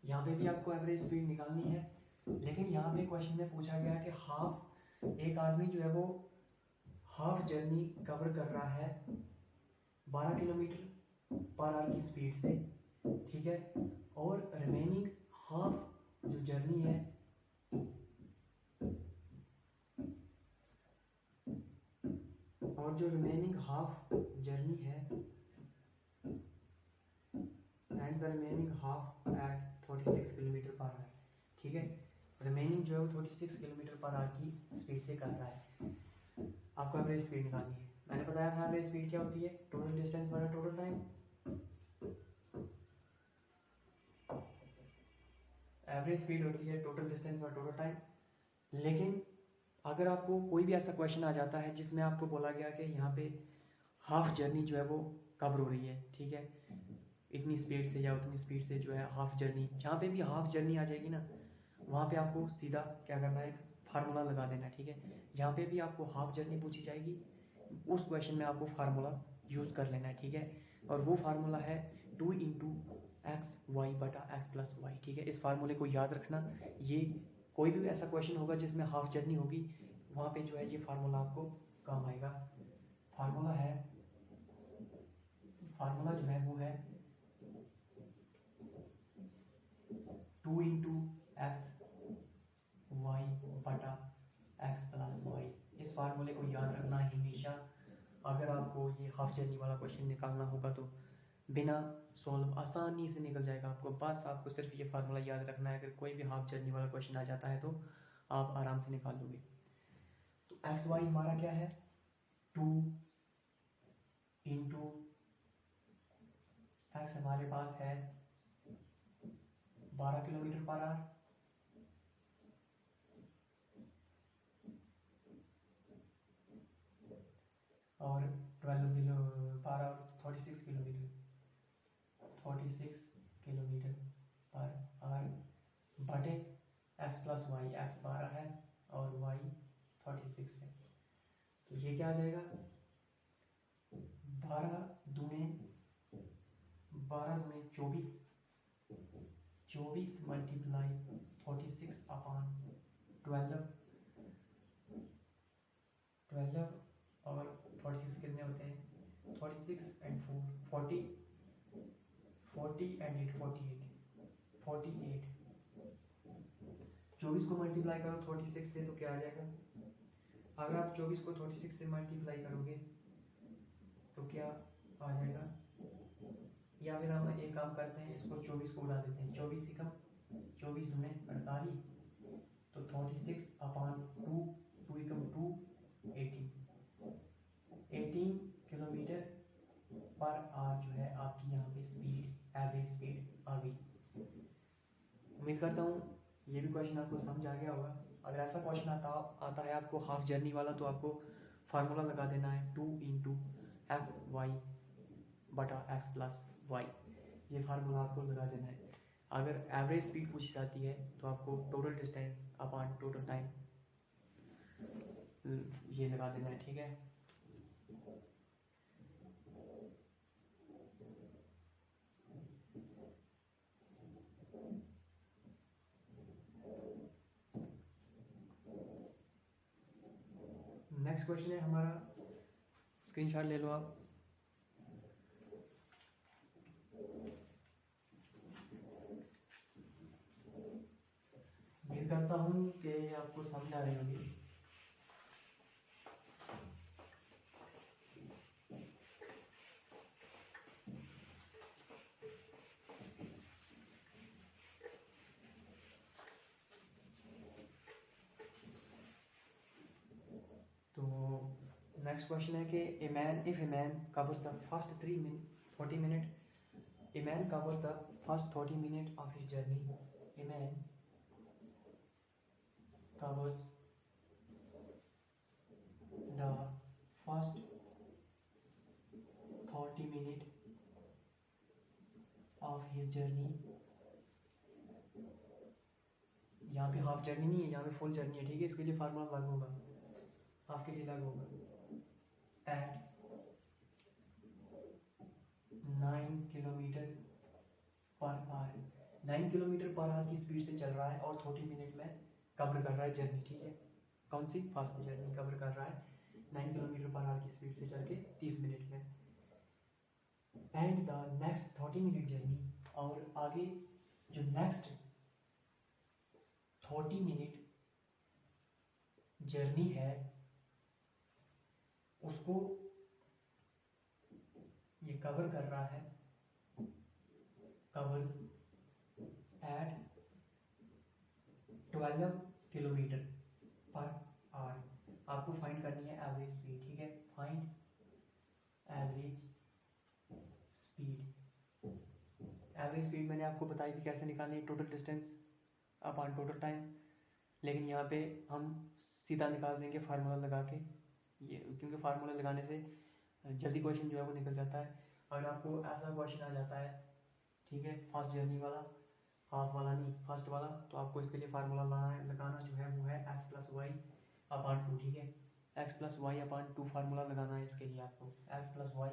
यहाँ पे भी आपको एवरेज स्पीड निकालनी है, लेकिन यहाँ पे क्वेश्चन में पूछा गया कि एक आदमी जो है वो हाफ जर्नी कवर कर रहा है 12 किलोमीटर पर आवर की स्पीड से, ठीक है, और रिमेनिंग हाफ जो जर्नी है and the remaining half at 36 kilometre per hour, ठीक है, रिमेनिंग जो है वो 36 किलोमीटर पर आवर की स्पीड से कर रहा है। आपको एवरेज स्पीड निकालनी है। मैंने बताया था एवरेज स्पीड क्या होती है, टोटल डिस्टेंस बटा टोटल टाइम। एवरेज स्पीड होती है टोटल डिस्टेंस बटा टोटल टाइम। लेकिन अगर आपको कोई भी ऐसा क्वेश्चन आ जाता है जिसमें आपको बोला गया कि यहाँ पे हाफ जर्नी जो है वो कवर हो रही है, ठीक है, इतनी स्पीड से या उतनी स्पीड से जो है हाफ जर्नी, जहाँ पे भी हाफ जर्नी आ जाएगी ना, वहाँ पे आपको सीधा क्या करना है, फार्मूला लगा देना है, ठीक है। जहाँ पे भी आपको हाफ जर्नी पूछी जाएगी उस क्वेश्चन में आपको फार्मूला यूज कर लेना है, ठीक है। और वो फार्मूला है 2 इंटू एक्स वाई बटा एक्स प्लस वाई, ठीक है। इस फार्मूले को याद रखना। ये कोई भी ऐसा क्वेश्चन होगा जिसमें हाफ जर्नी होगी, वहाँ पे जो है ये फार्मूला आपको काम आएगा। फार्मूला जो है वो है 2 इंटू एक्स वाई बटा एक्स प्लस वाई। इस फार्मूले को याद रखना हमेशा। अगर आपको ये हाफ जर्नी वाला क्वेश्चन निकालना होगा तो बिना सॉल्व आसानी से निकल जाएगा आपको। बस आपको सिर्फ ये फार्मूला याद रखना है। अगर कोई भी हाफ जर्नी वाला क्वेश्चन आ जाता है तो आप आराम से निकाल लोगे। तो एक्स वाई हमारा क्या है, 2 इंटू एक्स हमारे पास है 12 किलोमीटर पर आवर, और 12 kilo per hour 36 kilometre per our बटे एक्स प्लस वाई। एक्स 12 है और वाई 36 है। तो ये क्या आ जाएगा, 12 दूने 24, 24 मल्टीप्लाई 36 अपॉन 12 और 36 कितने होते हैं, 36 एंड 4 40 एंड 8 48। 24 को मल्टीप्लाई करो 36 से तो क्या आ जाएगा, अगर आप 24 को 36 से मल्टीप्लाई करोगे तो क्या आ जाएगा, या फिर हम एक काम करते हैं, इसको 24 को उड़ा देते हैं, 24 एकम 24 दूने 48, तो 36 upon 2 Ekam 2 18 kilometre per our जो है आपकी यहाँ पे स्पीड, एवरेज स्पीड आ गई। उम्मीद करता हूँ ये भी क्वेश्चन आपको समझ आ गया होगा। अगर ऐसा क्वेश्चन आता है आपको हाफ जर्नी वाला, तो आपको फार्मूला लगा देना है 2 इंटू एक्स वाई बटा एक्स प्लस वाई। ये फार्मूला आपको लगा देना है। अगर एवरेज स्पीड पूछी जाती है तो आपको total distance upon total time ये लगा देना है, ठीक है। नेक्स्ट क्वेश्चन है हमारा, स्क्रीनशॉट ले लो आप। उम्मीद करता हूँ कि आपको समझ आ रही होगी। तो नेक्स्ट क्वेश्चन है कि if a man covers the first 40 minute, a man covers the first 40 minute of his journey, a man covers the first 30 minute of his journey। यहाँ पे हाफ जर्नी नहीं है, यहाँ पे फुल जर्नी है, ठीक है। इसके लिए फार्मूला लागू होगा, हाफ के लिए लागू होगा। At 9 kilometre per hour, 9 kilometre per hour की स्पीड से चल रहा है और 30 मिनट में कवर कर रहा है जर्नी, ठीक है। कौन सी? फास्ट जर्नी कवर कर रहा है 9 किलोमीटर पर आवर की स्पीड से चल के 30 मिनट में। And the next 30 minute journey, और आगे जो नेक्स्ट 30 मिनट जर्नी है उसको ये कवर कर रहा है, covers at 12 kilometre per hour. आपको फाइंड करनी है एवरेज स्पीड, ठीक है। Find average speed. Average speed मैंने आपको बताई थी कैसे निकालनी है, total distance upon total time. लेकिन यहाँ पे हम सीधा निकाल देंगे फार्मूला लगा के, ये क्योंकि फार्मूला लगाने से जल्दी क्वेश्चन जो है वो निकल जाता है। अगर आपको ऐसा क्वेश्चन आ जाता है, ठीक है, फास्ट जर्नी वाला, हाफ वाला नहीं, फर्स्ट वाला, तो आपको इसके लिए फार्मूला लगाना जो है वो है एक्स प्लस वाई अपान 2, ठीक है। एक्स प्लस वाई अपान 2 फार्मूला लगाना है इसके लिए आपको, एक्स प्लस वाई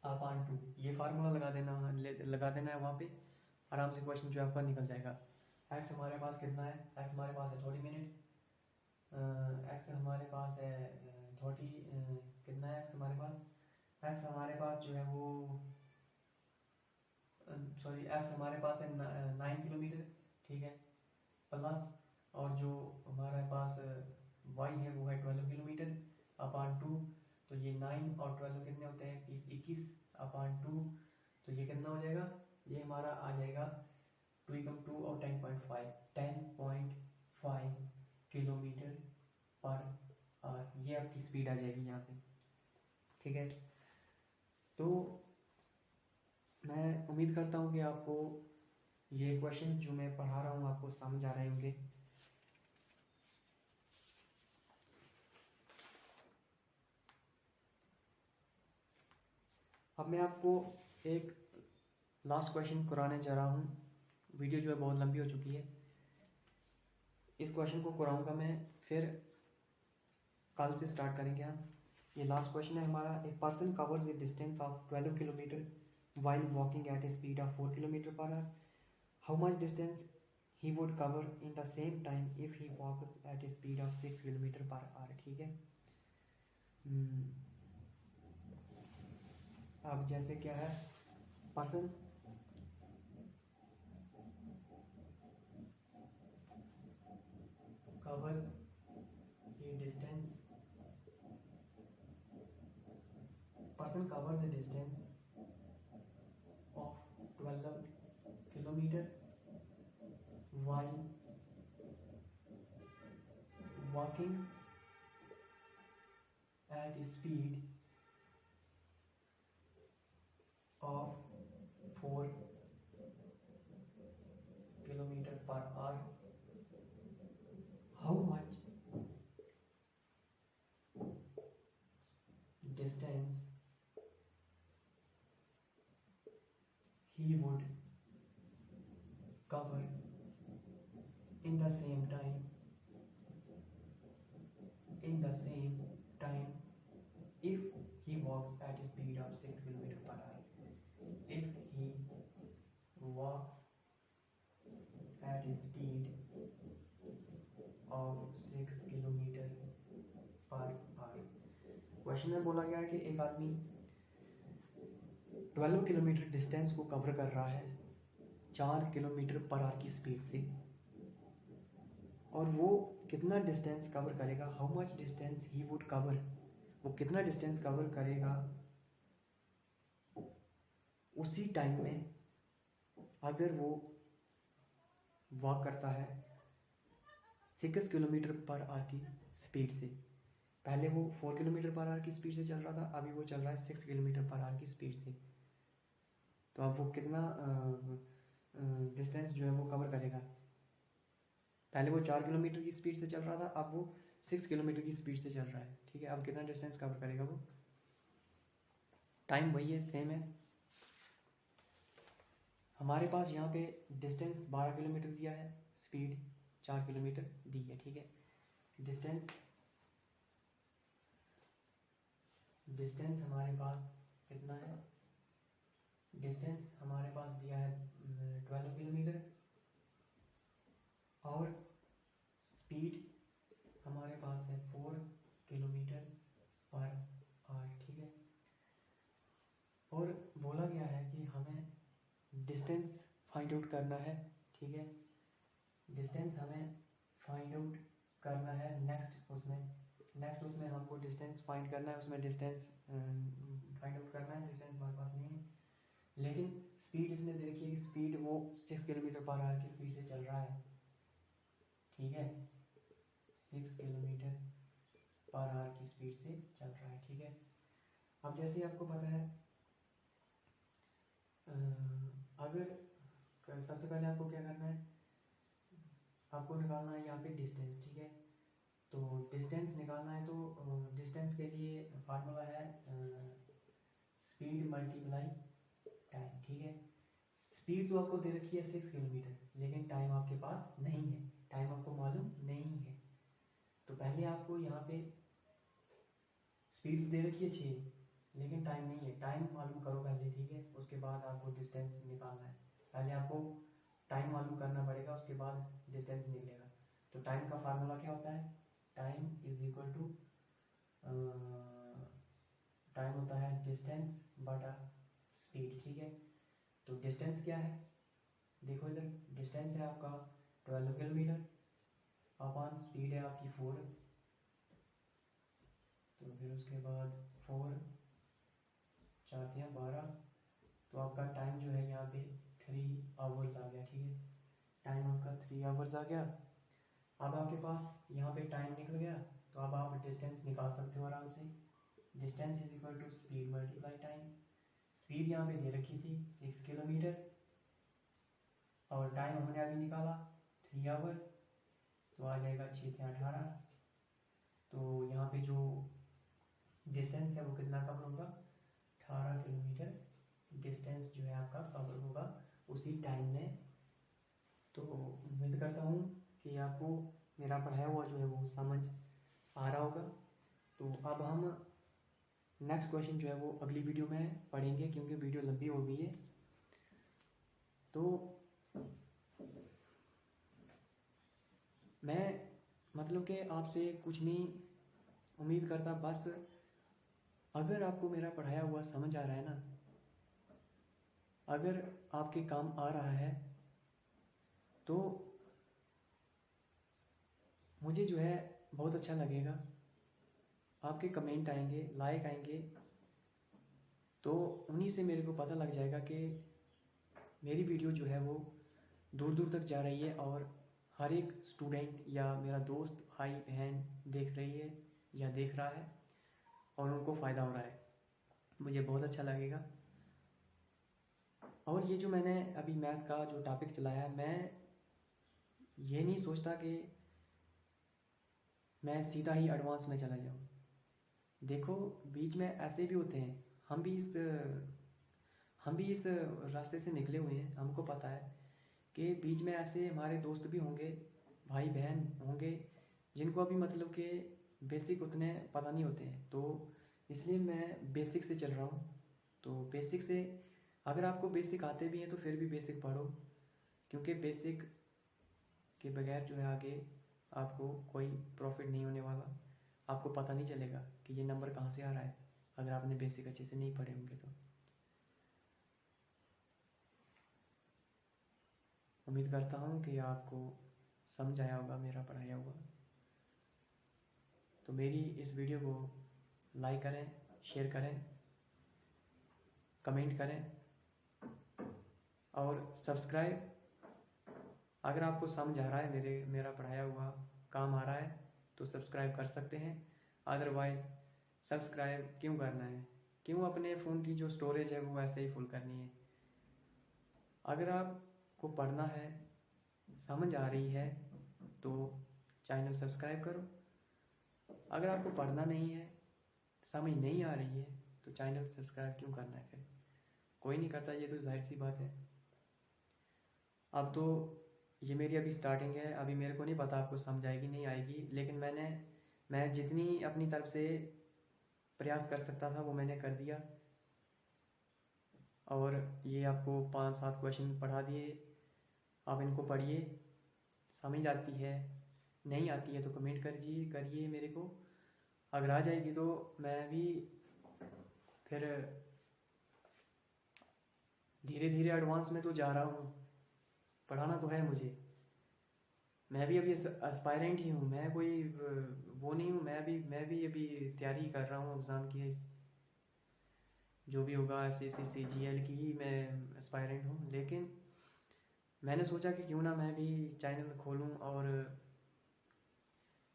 अपान 2 ये फार्मूला लगा देना है वहाँ पे, आराम से क्वेश्चन जो है आपका निकल जाएगा। एक्स हमारे पास कितना है? एक्स हमारे पास है 30 मिनट, एक्स हमारे पास है 30, कितना है एक्स हमारे पास? एक्स हमारे पास जो है वो सॉरी एक्स हमारे पास है 9 किलोमीटर, ठीक है, प्लस और जो हमारे पास वाई है वो है 12 किलोमीटर अपान 2। तो ये 9 और 12 कितने होते हैं? 21 अपान 2, तो ये कितना हो जाएगा? ये हमारा आ जाएगा 2 और 10.5 किलोमीटर पर आवर। ये आपकी स्पीड आ जाएगी यहाँ पे, ठीक है। तो मैं उम्मीद करता हूँ कि आपको ये क्वेश्चन जो मैं पढ़ा रहा हूँ आपको समझ आ रहे होंगे। अब मैं आपको एक लास्ट क्वेश्चन कराने जा रहा हूँ। वीडियो जो है बहुत लंबी हो चुकी है, इस क्वेश्चन को कराऊंगा मैं, फिर कल से स्टार्ट करेंगे हम। ये लास्ट क्वेश्चन है हमारा। A person covers A distance of 12 kilometre while walking at a speed of 4 kilometer per hour. How much distance he would cover in the same time if he walks at a speed of 6 kilometer per hour, ठीक है। अब जैसे क्या है, person covers a distance, person covers a distance of 12 kilometer while walking at a speed of 4 kilometer per hour. How much distance he would cover in the same time if he walks at a speed of 6 kilometer per hour. If he walks at a speed of 6 kilometre per our. Question में बोला गया है कि एक आदमी 12 kilometre distance को cover कर रहा है 4 किलोमीटर पर आवर की स्पीड से, और वो कितना डिस्टेंस कवर करेगा? How much distance he would cover, वो कितना डिस्टेंस कवर करेगा उसी टाइम में अगर वो वॉक करता है 6 किलोमीटर पर आवर की स्पीड से। पहले वो 4 किलोमीटर पर आवर की स्पीड से चल रहा था, अभी वो चल रहा है 6 किलोमीटर पर आवर की स्पीड से। तो अब वो कितना डिस्टेंस जो है वो कवर करेगा? पहले वो 4 किलोमीटर की स्पीड से चल रहा था, अब वो 6 किलोमीटर की स्पीड से चल रहा है, ठीक है। अब कितना डिस्टेंस कवर करेगा वो? टाइम वही है, सेम है। हमारे पास यहाँ पे डिस्टेंस 12 किलोमीटर दिया है, स्पीड 4 किलोमीटर दी है, ठीक है। डिस्टेंस हमारे पास कितना है? डिस्टेंस हमारे पास दिया है 12 किलोमीटर और स्पीड हमारे पास है 4 किलोमीटर पर आवर, ठीक है। और बोला गया है कि हमें डिस्टेंस फाइंड आउट करना है, ठीक है। डिस्टेंस हमें फाइंड आउट करना है नेक्स्ट उसमें हमको डिस्टेंस फाइंड करना है, उसमें डिस्टेंस फाइंड आउट करना है। डिस्टेंस हमारे पास नहीं है, लेकिन स्पीड इसने दे रखी है कि स्पीड वो 6 किलोमीटर पर आवर की स्पीड से चल रहा है, ठीक है। 6 किलोमीटर पर आवर की स्पीड से चल रहा है, ठीक है। अब जैसे आपको पता है अगर सबसे पहले आपको क्या करना है, आपको निकालना है यहाँ पे डिस्टेंस, ठीक है। तो डिस्टेंस निकालना है तो डिस्टेंस के लिए फार्मूला है स्पीड मल्टीप्लाई टाइम, ठीक है। स्पीड तो आपको दे रखी है 6 किलोमीटर, लेकिन टाइम आपके पास नहीं है, टाइम आपको मालूम नहीं है। तो पहले आपको यहाँ पे स्पीड दे रखी है 6, लेकिन टाइम नहीं है, टाइम मालूम करो पहले, ठीक है। उसके बाद आपको डिस्टेंस निकालना है। पहले आपको टाइम मालूम करना पड़ेगा, उसके बाद डिस्टेंस निकलेगा। तो टाइम का फार्मूला क्या होता है, time is equal to time होता है डिस्टेंस बटा स्पीड, ठीक है। तो डिस्टेंस क्या है, देखो इधर डिस्टेंस है आपका 12 किलोमीटर अपॉन स्पीड है आपकी 4, तो फिर उसके बाद 4 4 12, तो आपका टाइम जो है यहाँ पे 3 आवर्स आ गया, ठीक है। टाइम आपका 3 आवर्स आ गया। अब आपके पास यहाँ पे टाइम निकल गया, तो अब आप डिस्टेंस निकाल सकते हो आराम से। Distance is equal to speed multiply time. Speed यहाँ पे दे रखी थी 6 किलोमीटर और टाइम हमने अभी निकाला 3 आवर, तो आ जाएगा 6 × 18। तो यहाँ पे जो डिस्टेंस है वो कितना कवर होगा, 18 किलोमीटर डिस्टेंस जो है आपका कवर होगा उसी टाइम में। तो उम्मीद करता हूँ कि आपको मेरा पढ़ाया हुआ जो है वो समझ आ रहा होगा। तो अब हम नेक्स्ट क्वेश्चन जो है वो अगली वीडियो में पढ़ेंगे, क्योंकि वीडियो लंबी हो गई है। तो मैं मतलब कि आपसे कुछ नहीं उम्मीद करता, बस अगर आपको मेरा पढ़ाया हुआ समझ आ रहा है ना, अगर आपके काम आ रहा है, तो मुझे जो है बहुत अच्छा लगेगा। आपके कमेंट आएंगे, लाइक आएंगे, तो उन्हीं से मेरे को पता लग जाएगा कि मेरी वीडियो जो है वो दूर दूर तक जा रही है और हर एक स्टूडेंट या मेरा दोस्त भाई बहन देख रही है या देख रहा है और उनको फ़ायदा हो रहा है, मुझे बहुत अच्छा लगेगा। और ये जो मैंने अभी मैथ का जो टॉपिक चलाया है, मैं ये नहीं सोचता कि मैं सीधा ही एडवांस में चला जाऊँ। देखो बीच में ऐसे भी होते हैं, हम भी इस रास्ते से निकले हुए हैं, हमको पता है कि बीच में ऐसे हमारे दोस्त भी होंगे, भाई बहन होंगे, जिनको अभी मतलब कि बेसिक उतने पता नहीं होते हैं। तो इसलिए मैं बेसिक से चल रहा हूँ। तो बेसिक से अगर आपको बेसिक आते भी हैं तो फिर भी बेसिक पढ़ो, क्योंकि बेसिक के बगैर जो है आगे आपको कोई प्रॉफिट नहीं होने वाला। आपको पता नहीं चलेगा कि ये नंबर कहाँ से आ रहा है अगर आपने बेसिक अच्छे से नहीं पढ़े होंगे। तो उम्मीद करता हूँ कि आपको समझ आया होगा मेरा पढ़ाया हुआ। तो मेरी इस वीडियो को लाइक करें, शेयर करें, कमेंट करें और सब्सक्राइब, अगर आपको समझ आ रहा है मेरा पढ़ाया हुआ काम आ रहा है तो सब्सक्राइब कर सकते हैं। अदरवाइज़ सब्सक्राइब क्यों करना है, क्यों अपने फ़ोन की जो स्टोरेज है वो ऐसे ही फुल करनी है। अगर आपको पढ़ना है, समझ आ रही है, तो चैनल सब्सक्राइब करो। अगर आपको पढ़ना नहीं है, समझ नहीं आ रही है, तो चैनल सब्सक्राइब क्यों करना है फिर, कोई नहीं करता, ये तो जाहिर सी बात है। अब तो ये मेरी अभी स्टार्टिंग है, अभी मेरे को नहीं पता आपको समझ आएगी नहीं आएगी, लेकिन मैं जितनी अपनी तरफ से प्रयास कर सकता था वो मैंने कर दिया। और ये आपको 5-7 क्वेश्चन पढ़ा दिए, आप इनको पढ़िए, समझ आती है, नहीं आती है तो कमेंट करिए मेरे को। अगर आ जाएगी तो मैं भी फिर धीरे धीरे एडवांस में तो जा रहा हूँ, पढ़ाना तो है मुझे। मैं भी अभी एस्पायरेंट ही हूँ, मैं कोई वो नहीं हूँ। मैं भी अभी तैयारी कर रहा हूँ एग्ज़ाम की, जो भी होगा SSC CGL की ही मैं एस्पायरेंट हूँ। लेकिन मैंने सोचा कि क्यों ना मैं भी चैनल खोलूँ और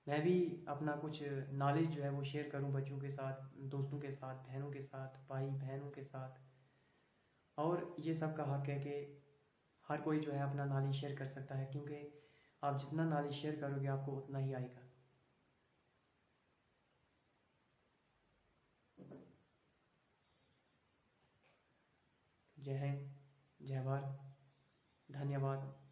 मैं भी अपना कुछ नॉलेज जो है वो शेयर करूँ बच्चों के साथ, दोस्तों के साथ, बहनों के साथ, भाई बहनों के साथ। और ये सब का हक है कि हर कोई जो है अपना नॉलेज शेयर कर सकता है, क्योंकि आप जितना नॉलेज शेयर करोगे आपको उतना ही आएगा। जय हिंद, जय भारत, धन्यवाद।